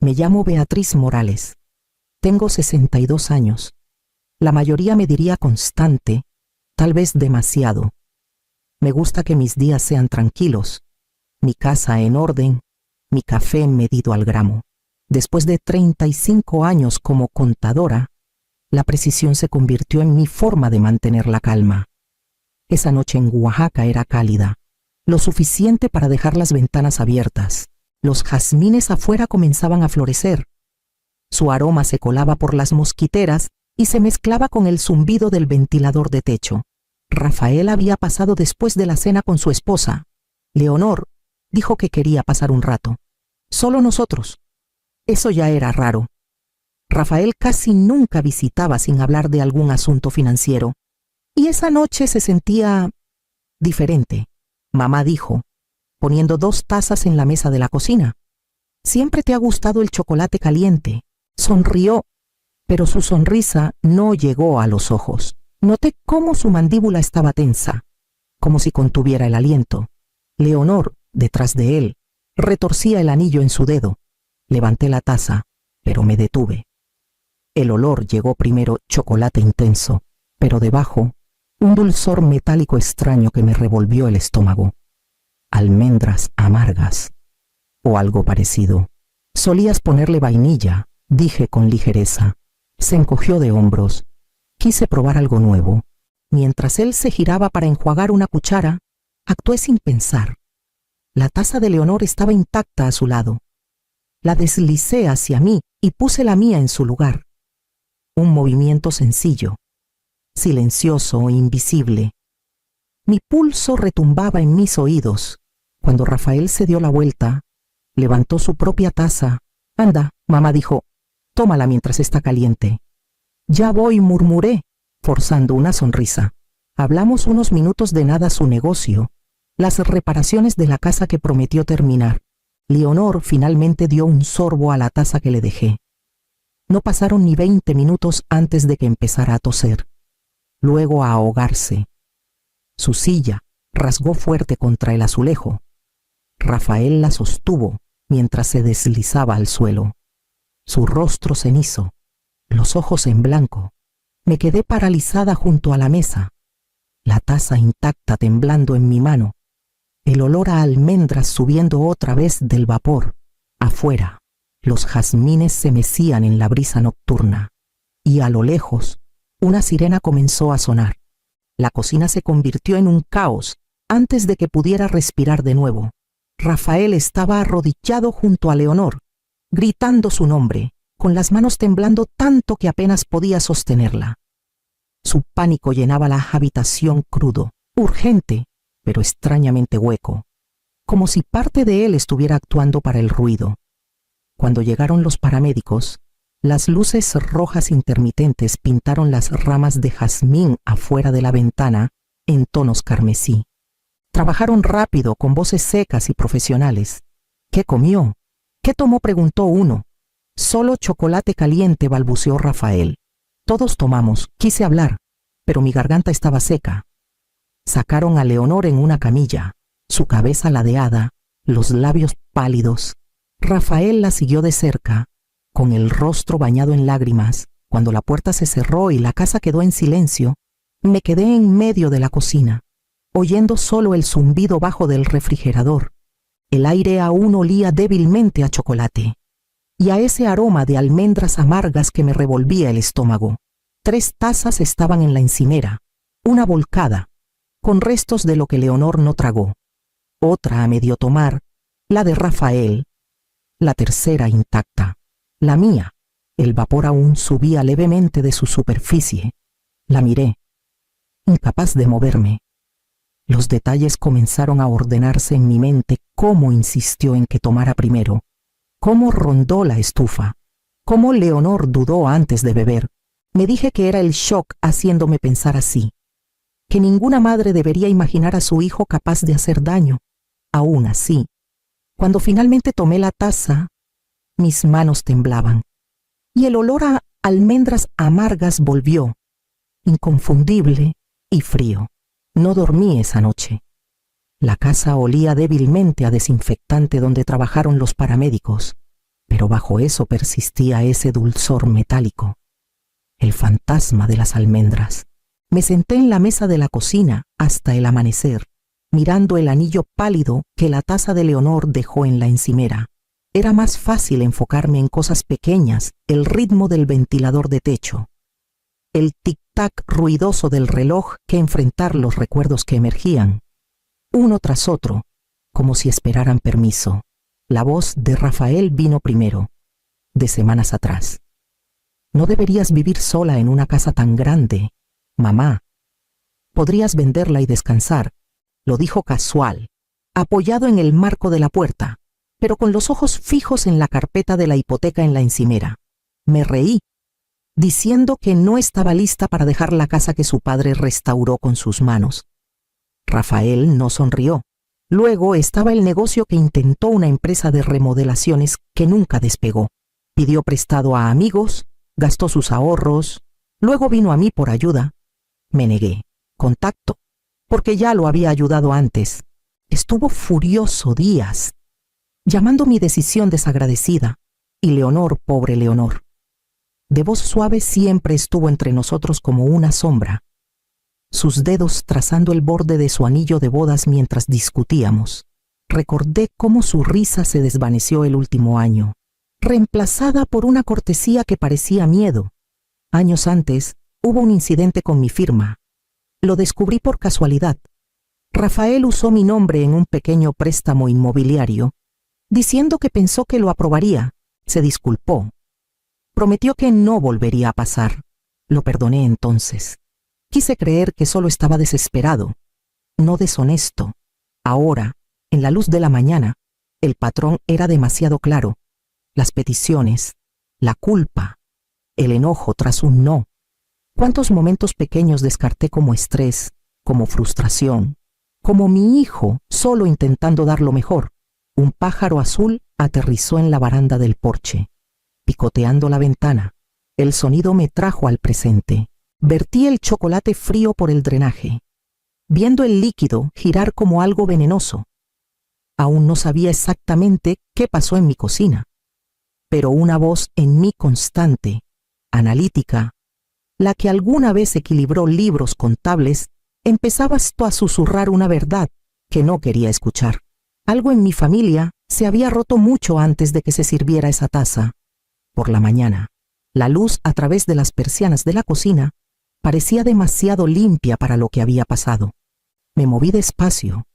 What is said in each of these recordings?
Me llamo Beatriz Morales. Tengo 62 años. La mayoría me diría constante, tal vez demasiado. Me gusta que mis días sean tranquilos, mi casa en orden, mi café medido al gramo. Después de 35 años como contadora, la precisión se convirtió en mi forma de mantener la calma. Esa noche en Oaxaca era cálida, lo suficiente para dejar las ventanas abiertas. Los jazmines afuera comenzaban a florecer. Su aroma se colaba por las mosquiteras y se mezclaba con el zumbido del ventilador de techo. Rafael había pasado después de la cena con su esposa. Leonor dijo que quería pasar un rato. Solo nosotros. Eso ya era raro. Rafael casi nunca visitaba sin hablar de algún asunto financiero. Y esa noche se sentía diferente. Mamá dijo, poniendo 2 tazas en la mesa de la cocina: «Siempre te ha gustado el chocolate caliente». Sonrió, pero su sonrisa no llegó a los ojos. Noté cómo su mandíbula estaba tensa, como si contuviera el aliento. Leonor, detrás de él, retorcía el anillo en su dedo. Levanté la taza, pero me detuve. El olor llegó primero, chocolate intenso, pero debajo, un dulzor metálico extraño que me revolvió el estómago. Almendras amargas, o algo parecido. Solías ponerle vainilla, dije con ligereza. Se encogió de hombros. Quise probar algo nuevo. Mientras él se giraba para enjuagar una cuchara, actué sin pensar. La taza de Leonor estaba intacta a su lado. La deslicé hacia mí y puse la mía en su lugar. Un movimiento sencillo, silencioso e invisible. Mi pulso retumbaba en mis oídos. Cuando Rafael se dio la vuelta, levantó su propia taza. «Anda», mamá dijo, «tómala mientras está caliente». «Ya voy», murmuré, forzando una sonrisa. Hablamos unos minutos de nada su negocio, las reparaciones de la casa que prometió terminar. Leonor finalmente dio un sorbo a la taza que le dejé. No pasaron ni 20 minutos antes de que empezara a toser, luego a ahogarse. Su silla rasgó fuerte contra el azulejo. Rafael la sostuvo mientras se deslizaba al suelo. Su rostro cenizo, los ojos en blanco. Me quedé paralizada junto a la mesa, la taza intacta temblando en mi mano, el olor a almendras subiendo otra vez del vapor. Afuera, los jazmines se mecían en la brisa nocturna, y a lo lejos, una sirena comenzó a sonar. La cocina se convirtió en un caos antes de que pudiera respirar de nuevo. Rafael estaba arrodillado junto a Leonor, gritando su nombre, con las manos temblando tanto que apenas podía sostenerla. Su pánico llenaba la habitación crudo, urgente, pero extrañamente hueco, como si parte de él estuviera actuando para el ruido. Cuando llegaron los paramédicos, las luces rojas intermitentes pintaron las ramas de jazmín afuera de la ventana en tonos carmesí. Trabajaron rápido, con voces secas y profesionales. «¿Qué comió? ¿Qué tomó?», preguntó uno. «Solo chocolate caliente», balbuceó Rafael. «Todos tomamos», quise hablar, pero mi garganta estaba seca. Sacaron a Leonor en una camilla, su cabeza ladeada, los labios pálidos. Rafael la siguió de cerca, con el rostro bañado en lágrimas. Cuando la puerta se cerró y la casa quedó en silencio, me quedé en medio de la cocina, oyendo solo el zumbido bajo del refrigerador. El aire aún olía débilmente a chocolate, y a ese aroma de almendras amargas que me revolvía el estómago. 3 tazas estaban en la encimera, una volcada, con restos de lo que Leonor no tragó, otra a medio tomar, la de Rafael, la tercera intacta, la mía. El vapor aún subía levemente de su superficie. La miré, incapaz de moverme. Los detalles comenzaron a ordenarse en mi mente. Cómo insistió en que tomara primero, cómo rondó la estufa, cómo Leonor dudó antes de beber. Me dije que era el shock haciéndome pensar así, que ninguna madre debería imaginar a su hijo capaz de hacer daño. Aún así, cuando finalmente tomé la taza, mis manos temblaban, y el olor a almendras amargas volvió, inconfundible y frío. No dormí esa noche. La casa olía débilmente a desinfectante donde trabajaron los paramédicos, pero bajo eso persistía ese dulzor metálico, el fantasma de las almendras. Me senté en la mesa de la cocina hasta el amanecer, mirando el anillo pálido que la taza de Leonor dejó en la encimera. Era más fácil enfocarme en cosas pequeñas, el ritmo del ventilador de techo, el tic-tac ruidoso del reloj, que enfrentar los recuerdos que emergían, uno tras otro, como si esperaran permiso. La voz de Rafael vino primero, de semanas atrás. No deberías vivir sola en una casa tan grande, mamá. Podrías venderla y descansar, lo dijo casual, apoyado en el marco de la puerta, pero con los ojos fijos en la carpeta de la hipoteca en la encimera. Me reí, diciendo que no estaba lista para dejar la casa que su padre restauró con sus manos. Rafael no sonrió. Luego estaba el negocio que intentó, una empresa de remodelaciones que nunca despegó. Pidió prestado a amigos, gastó sus ahorros, luego vino a mí por ayuda. Me negué. Contacto, porque ya lo había ayudado antes. Estuvo furioso días, llamando mi decisión desagradecida, y Leonor, pobre Leonor, de voz suave, siempre estuvo entre nosotros como una sombra, sus dedos trazando el borde de su anillo de bodas mientras discutíamos. Recordé cómo su risa se desvaneció el último año, reemplazada por una cortesía que parecía miedo. Años antes, hubo un incidente con mi firma. Lo descubrí por casualidad. Rafael usó mi nombre en un pequeño préstamo inmobiliario, diciendo que pensó que lo aprobaría. Se disculpó. Prometió que no volvería a pasar. Lo perdoné entonces. Quise creer que solo estaba desesperado, no deshonesto. Ahora, en la luz de la mañana, el patrón era demasiado claro. Las peticiones, la culpa, el enojo tras un no. ¿Cuántos momentos pequeños descarté como estrés, como frustración, como mi hijo solo intentando dar lo mejor? Un pájaro azul aterrizó en la baranda del porche, picoteando la ventana. El sonido me trajo al presente. Vertí el chocolate frío por el drenaje, viendo el líquido girar como algo venenoso. Aún no sabía exactamente qué pasó en mi cocina, pero una voz en mí constante, analítica, la que alguna vez equilibró libros contables, empezaba a susurrar una verdad que no quería escuchar. Algo en mi familia se había roto mucho antes de que se sirviera esa taza. Por la mañana, la luz a través de las persianas de la cocina parecía demasiado limpia para lo que había pasado. Me moví despacio,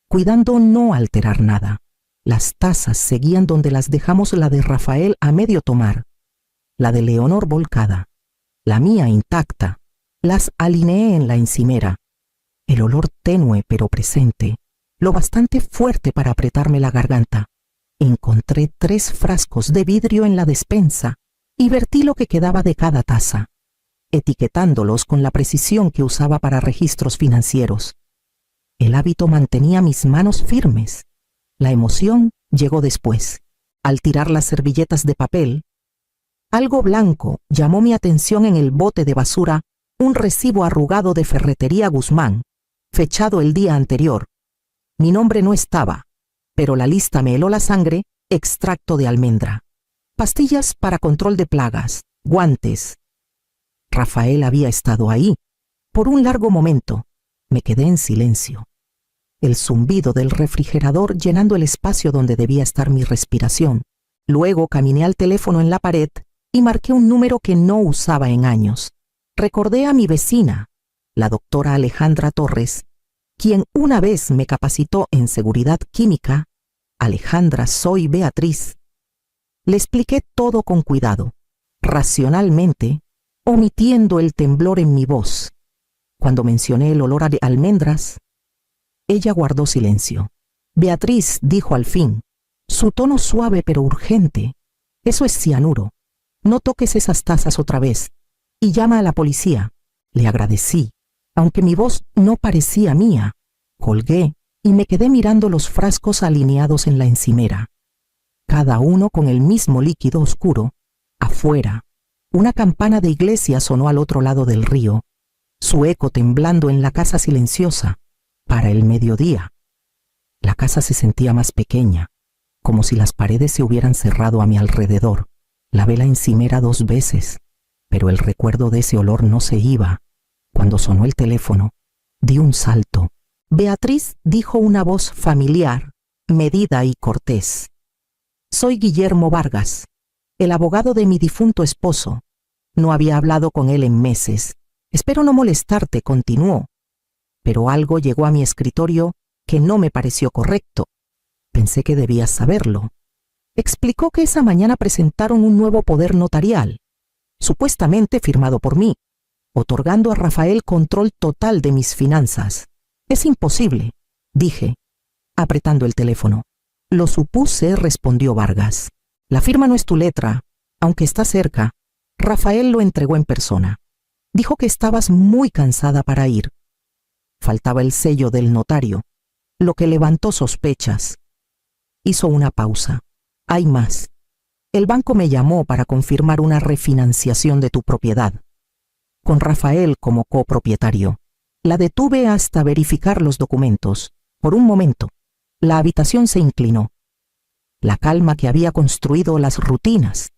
cuidando no alterar nada. Las tazas seguían donde las dejamos, la de Rafael a medio tomar, la de Leonor volcada, la mía intacta. Las alineé en la encimera. El olor tenue pero presente, lo bastante fuerte para apretarme la garganta. Encontré 3 frascos de vidrio en la despensa y vertí lo que quedaba de cada taza, etiquetándolos con la precisión que usaba para registros financieros. El hábito mantenía mis manos firmes. La emoción llegó después. Al tirar las servilletas de papel, algo blanco llamó mi atención en el bote de basura, un recibo arrugado de Ferretería Guzmán, fechado el día anterior. Mi nombre no estaba, pero la lista me heló la sangre: extracto de almendra, pastillas para control de plagas, guantes. Rafael había estado ahí. Por un largo momento, me quedé en silencio. El zumbido del refrigerador llenando el espacio donde debía estar mi respiración. Luego caminé al teléfono en la pared y marqué un número que no usaba en años. Recordé a mi vecina, la doctora Alejandra Torres, quien una vez me capacitó en seguridad química. Alejandra, soy Beatriz. Le expliqué todo con cuidado, racionalmente, omitiendo el temblor en mi voz. Cuando mencioné el olor a almendras, ella guardó silencio. Beatriz, dijo al fin, su tono suave pero urgente, eso es cianuro. No toques esas tazas otra vez y llama a la policía. Le agradecí, aunque mi voz no parecía mía. Colgué y me quedé mirando los frascos alineados en la encimera, cada uno con el mismo líquido oscuro. Afuera, una campana de iglesia sonó al otro lado del río, su eco temblando en la casa silenciosa. Para el mediodía, la casa se sentía más pequeña, como si las paredes se hubieran cerrado a mi alrededor. Lavé la encimera 2 veces, pero el recuerdo de ese olor no se iba. Cuando sonó el teléfono, di un salto. Beatriz, dijo una voz familiar, medida y cortés. Soy Guillermo Vargas, el abogado de mi difunto esposo. No había hablado con él en meses. Espero no molestarte, continuó. Pero algo llegó a mi escritorio que no me pareció correcto. Pensé que debías saberlo. Explicó que esa mañana presentaron un nuevo poder notarial, supuestamente firmado por mí, otorgando a Rafael control total de mis finanzas. Es imposible, dije, apretando el teléfono. Lo supuse, respondió Vargas. La firma no es tu letra, aunque está cerca. Rafael lo entregó en persona. Dijo que estabas muy cansada para ir. Faltaba el sello del notario, lo que levantó sospechas. Hizo una pausa. Hay más. El banco me llamó para confirmar una refinanciación de tu propiedad, con Rafael como copropietario. La detuve hasta verificar los documentos. Por un momento, la habitación se inclinó. La calma que había construido las rutinas.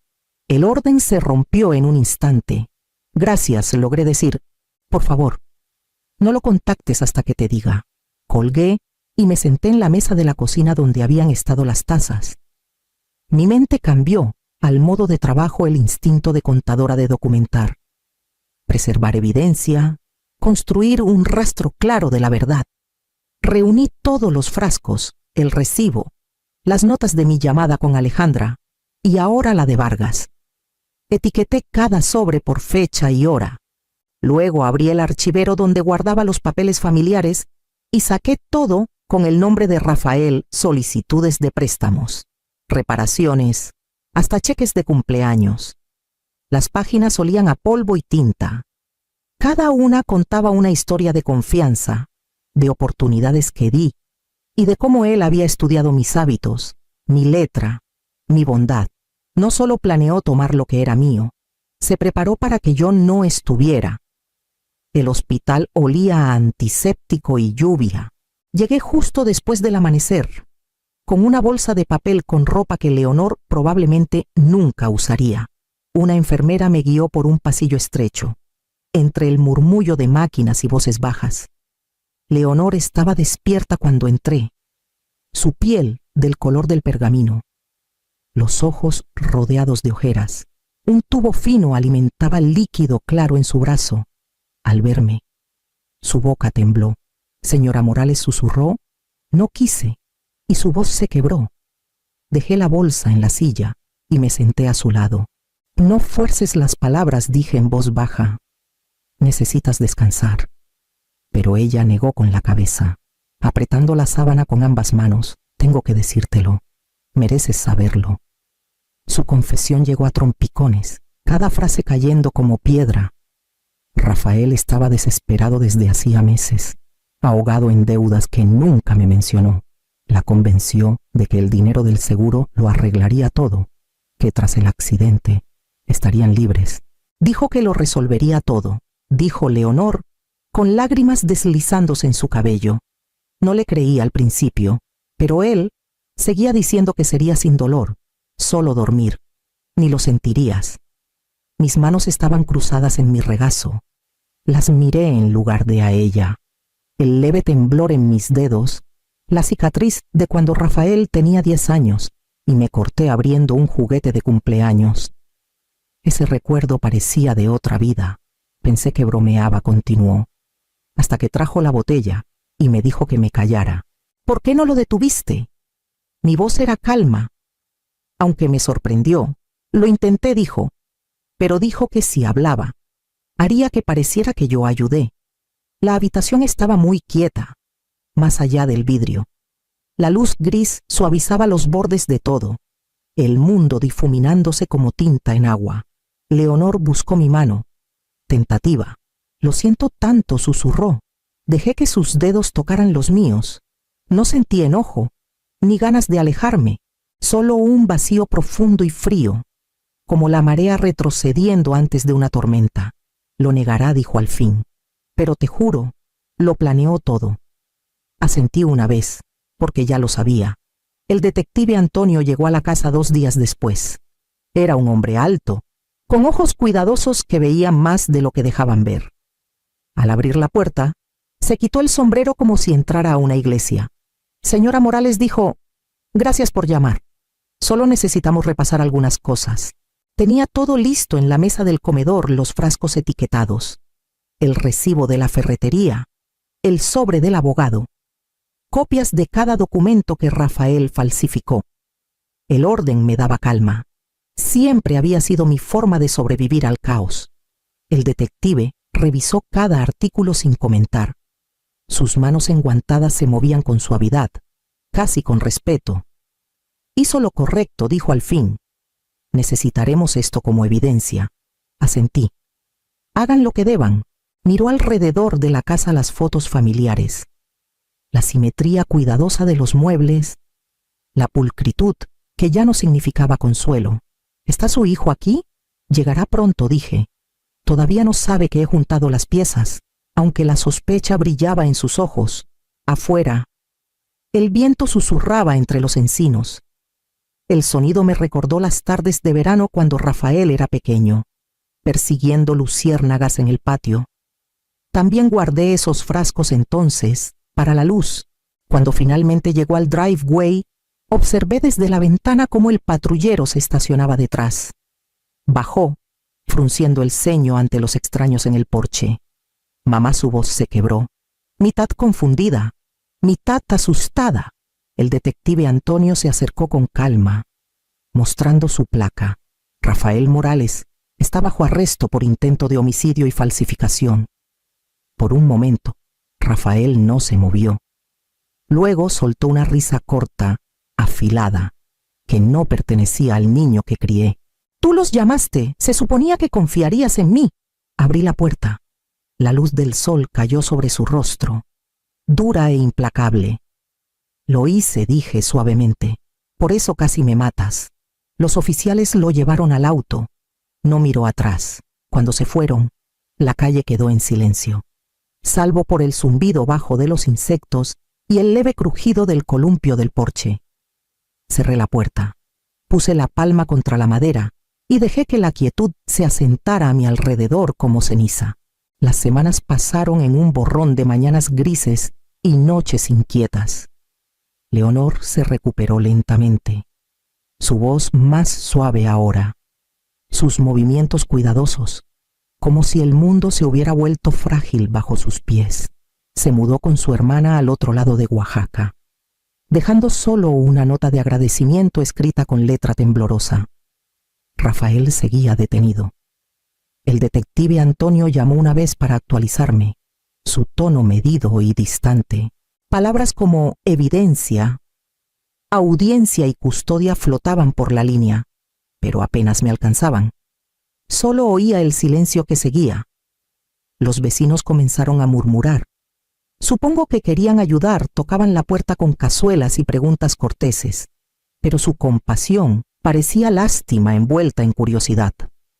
El orden se rompió en un instante. Gracias, logré decir. Por favor, no lo contactes hasta que te diga. Colgué y me senté en la mesa de la cocina donde habían estado las tazas. Mi mente cambió al modo de trabajo el instinto de contadora de documentar. Preservar evidencia, construir un rastro claro de la verdad. Reuní todos los frascos, el recibo, las notas de mi llamada con Alejandra y ahora la de Vargas. Etiqueté cada sobre por fecha y hora. Luego abrí el archivero donde guardaba los papeles familiares y saqué todo con el nombre de Rafael, solicitudes de préstamos, reparaciones, hasta cheques de cumpleaños. Las páginas olían a polvo y tinta. Cada una contaba una historia de confianza, de oportunidades que di y de cómo él había estudiado mis hábitos, mi letra, mi bondad. No solo planeó tomar lo que era mío, se preparó para que yo no estuviera. El hospital olía a antiséptico y lluvia. Llegué justo después del amanecer, con una bolsa de papel con ropa que Leonor probablemente nunca usaría. Una enfermera me guió por un pasillo estrecho, entre el murmullo de máquinas y voces bajas. Leonor estaba despierta cuando entré, su piel del color del pergamino, los ojos rodeados de ojeras. Un tubo fino alimentaba el líquido claro en su brazo. Al verme, su boca tembló. Señora Morales, susurró. No quise, y su voz se quebró. Dejé la bolsa en la silla y me senté a su lado. No fuerces las palabras, dije en voz baja. Necesitas descansar. Pero ella negó con la cabeza, apretando la sábana con ambas manos. Tengo que decírtelo. Mereces saberlo. Su confesión llegó a trompicones, cada frase cayendo como piedra. Rafael estaba desesperado desde hacía meses, ahogado en deudas que nunca me mencionó. La convenció de que el dinero del seguro lo arreglaría todo, que tras el accidente estarían libres. Dijo que lo resolvería todo, dijo Leonor, con lágrimas deslizándose en su cabello. No le creí al principio, pero él seguía diciendo que sería sin dolor, solo dormir. Ni lo sentirías. Mis manos estaban cruzadas en mi regazo. Las miré en lugar de a ella. El leve temblor en mis dedos, la cicatriz de cuando Rafael tenía 10 años y me corté abriendo un juguete de cumpleaños. Ese recuerdo parecía de otra vida. Pensé que bromeaba, continuó, hasta que trajo la botella y me dijo que me callara. ¿Por qué no lo detuviste? Mi voz era calma, aunque me sorprendió. Lo intenté, dijo, pero dijo que si hablaba, haría que pareciera que yo ayudé. La habitación estaba muy quieta, más allá del vidrio. La luz gris suavizaba los bordes de todo, el mundo difuminándose como tinta en agua. Leonor buscó mi mano, tentativa. Lo siento tanto, susurró. Dejé que sus dedos tocaran los míos. No sentí enojo, ni ganas de alejarme, solo un vacío profundo y frío, como la marea retrocediendo antes de una tormenta. Lo negará, dijo al fin, pero te juro, lo planeó todo. Asentí una vez, porque ya lo sabía. El detective Antonio llegó a la casa 2 días después. Era un hombre alto, con ojos cuidadosos que veían más de lo que dejaban ver. Al abrir la puerta, se quitó el sombrero como si entrara a una iglesia. Señora Morales, dijo, gracias por llamar. Solo necesitamos repasar algunas cosas. Tenía todo listo en la mesa del comedor, los frascos etiquetados, el recibo de la ferretería, el sobre del abogado, copias de cada documento que Rafael falsificó. El orden me daba calma. Siempre había sido mi forma de sobrevivir al caos. El detective revisó cada artículo sin comentar. Sus manos enguantadas se movían con suavidad, casi con respeto. Hizo lo correcto, dijo al fin. Necesitaremos esto como evidencia. Asentí. Hagan lo que deban. Miró alrededor de la casa las fotos familiares. La simetría cuidadosa de los muebles, la pulcritud que ya no significaba consuelo. ¿Está su hijo aquí? Llegará pronto, dije. Todavía no sabe que he juntado las piezas, aunque la sospecha brillaba en sus ojos. Afuera, el viento susurraba entre los encinos. El sonido me recordó las tardes de verano cuando Rafael era pequeño, persiguiendo luciérnagas en el patio. También guardé esos frascos entonces para la luz. Cuando finalmente llegó al driveway, observé desde la ventana cómo el patrullero se estacionaba detrás. Bajó, frunciendo el ceño ante los extraños en el porche. Mamá, su voz se quebró, mitad confundida, mitad asustada. El detective Antonio se acercó con calma, mostrando su placa. Rafael Morales está bajo arresto por intento de homicidio y falsificación. Por un momento, Rafael no se movió. Luego soltó una risa corta, afilada, que no pertenecía al niño que crié. Tú los llamaste, se suponía que confiarías en mí. Abrí la puerta. La luz del sol cayó sobre su rostro, dura e implacable. Lo hice, dije suavemente. Por eso casi me matas. Los oficiales lo llevaron al auto. No miró atrás. Cuando se fueron, la calle quedó en silencio, salvo por el zumbido bajo de los insectos y el leve crujido del columpio del porche. Cerré la puerta, puse la palma contra la madera y dejé que la quietud se asentara a mi alrededor como ceniza. Las semanas pasaron en un borrón de mañanas grises y noches inquietas. Leonor se recuperó lentamente, su voz más suave ahora, sus movimientos cuidadosos, como si el mundo se hubiera vuelto frágil bajo sus pies. Se mudó con su hermana al otro lado de Oaxaca, dejando solo una nota de agradecimiento escrita con letra temblorosa. Rafael seguía detenido. El detective Antonio llamó una vez para actualizarme, su tono medido y distante. Palabras como evidencia, audiencia y custodia flotaban por la línea, pero apenas me alcanzaban. Solo oía el silencio que seguía. Los vecinos comenzaron a murmurar. Supongo que querían ayudar, tocaban la puerta con cazuelas y preguntas corteses, pero su compasión parecía lástima envuelta en curiosidad.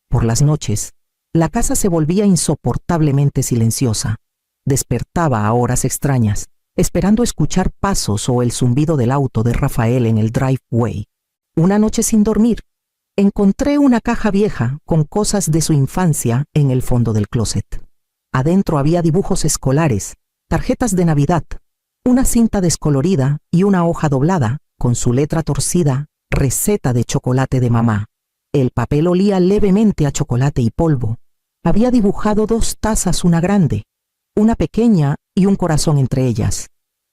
Por las noches, la casa se volvía insoportablemente silenciosa. Despertaba a horas extrañas, esperando escuchar pasos o el zumbido del auto de Rafael en el driveway. Una noche sin dormir, encontré una caja vieja con cosas de su infancia en el fondo del closet. Adentro había dibujos escolares, tarjetas de Navidad, una cinta descolorida y una hoja doblada, con su letra torcida, receta de chocolate de mamá. El papel olía levemente a chocolate y polvo. Había dibujado 2 tazas, una grande, una pequeña y un corazón entre ellas.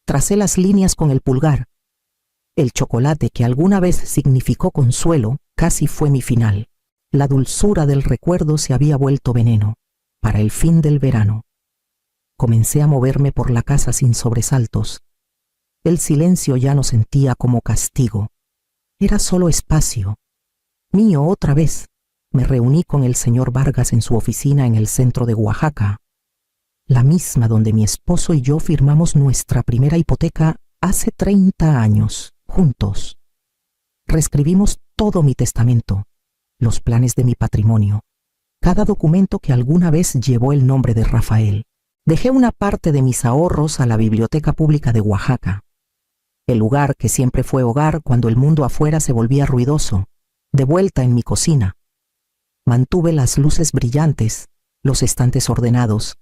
Tracé las líneas con el pulgar. El chocolate que alguna vez significó consuelo casi fue mi final. La dulzura del recuerdo se había vuelto veneno. Para el fin del verano, comencé a moverme por la casa sin sobresaltos. El silencio ya no sentía como castigo. Era solo espacio. Mío otra vez. Me reuní con el señor Vargas en su oficina en el centro de Oaxaca, la misma donde mi esposo y yo firmamos nuestra primera hipoteca hace 30 años, juntos. Reescribimos todo mi testamento, los planes de mi patrimonio, cada documento que alguna vez llevó el nombre de Rafael. Dejé una parte de mis ahorros a la Biblioteca Pública de Oaxaca. El lugar que siempre fue hogar cuando el mundo afuera se volvía ruidoso, de vuelta en mi cocina. Mantuve las luces brillantes, los estantes ordenados.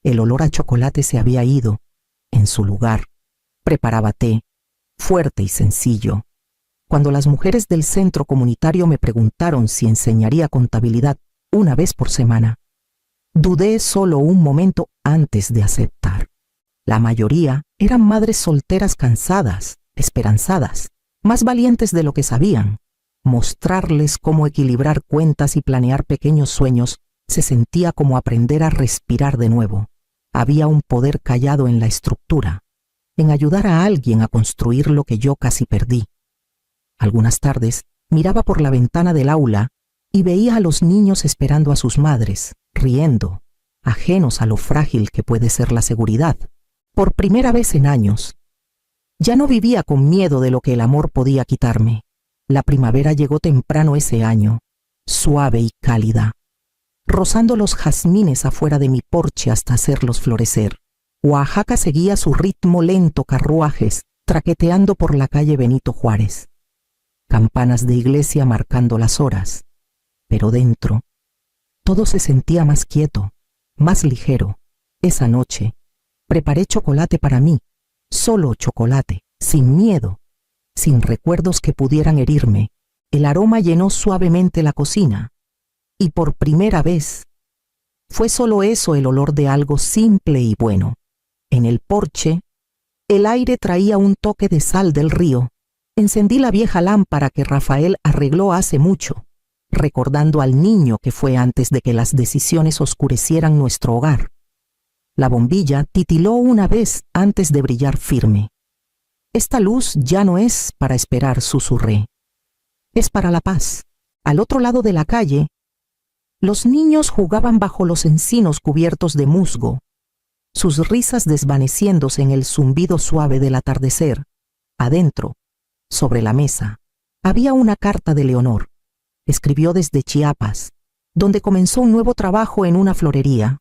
El olor a chocolate se había ido, en su lugar. Preparaba té, fuerte y sencillo. Cuando las mujeres del centro comunitario me preguntaron si enseñaría contabilidad una vez por semana, dudé solo un momento antes de aceptar. La mayoría eran madres solteras cansadas, esperanzadas, más valientes de lo que sabían. Mostrarles cómo equilibrar cuentas y planear pequeños sueños se sentía como aprender a respirar de nuevo. Había un poder callado en la estructura, en ayudar a alguien a construir lo que yo casi perdí. Algunas tardes miraba por la ventana del aula y veía a los niños esperando a sus madres, riendo, ajenos a lo frágil que puede ser la seguridad. Por primera vez en años, ya no vivía con miedo de lo que el amor podía quitarme. La primavera llegó temprano ese año, suave y cálida, rozando los jazmines afuera de mi porche hasta hacerlos florecer. Oaxaca seguía su ritmo lento, carruajes traqueteando por la calle Benito Juárez. Campanas de iglesia marcando las horas, pero dentro todo se sentía más quieto, más ligero. Esa noche preparé chocolate para mí, solo chocolate, sin miedo, sin recuerdos que pudieran herirme. El aroma llenó suavemente la cocina, y por primera vez fue solo eso, el olor de algo simple y bueno. En el porche, el aire traía un toque de sal del río. Encendí la vieja lámpara que Rafael arregló hace mucho, recordando al niño que fue antes de que las decisiones oscurecieran nuestro hogar. La bombilla titiló una vez antes de brillar firme. Esta luz ya no es para esperar, susurré. Es para la paz. Al otro lado de la calle, los niños jugaban bajo los encinos cubiertos de musgo, sus risas desvaneciéndose en el zumbido suave del atardecer. Adentro, sobre la mesa, había una carta de Leonor. Escribió desde Chiapas, donde comenzó un nuevo trabajo en una florería.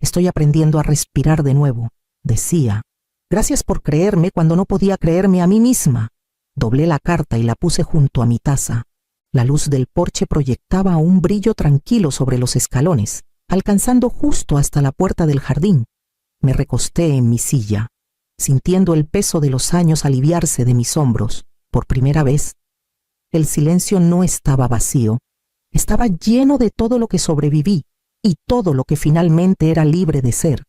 Estoy aprendiendo a respirar de nuevo, decía. Gracias por creerme cuando no podía creerme a mí misma. Doblé la carta y la puse junto a mi taza. La luz del porche proyectaba un brillo tranquilo sobre los escalones, alcanzando justo hasta la puerta del jardín. Me recosté en mi silla, sintiendo el peso de los años aliviarse de mis hombros. Por primera vez, el silencio no estaba vacío, estaba lleno de todo lo que sobreviví y todo lo que finalmente era libre de ser.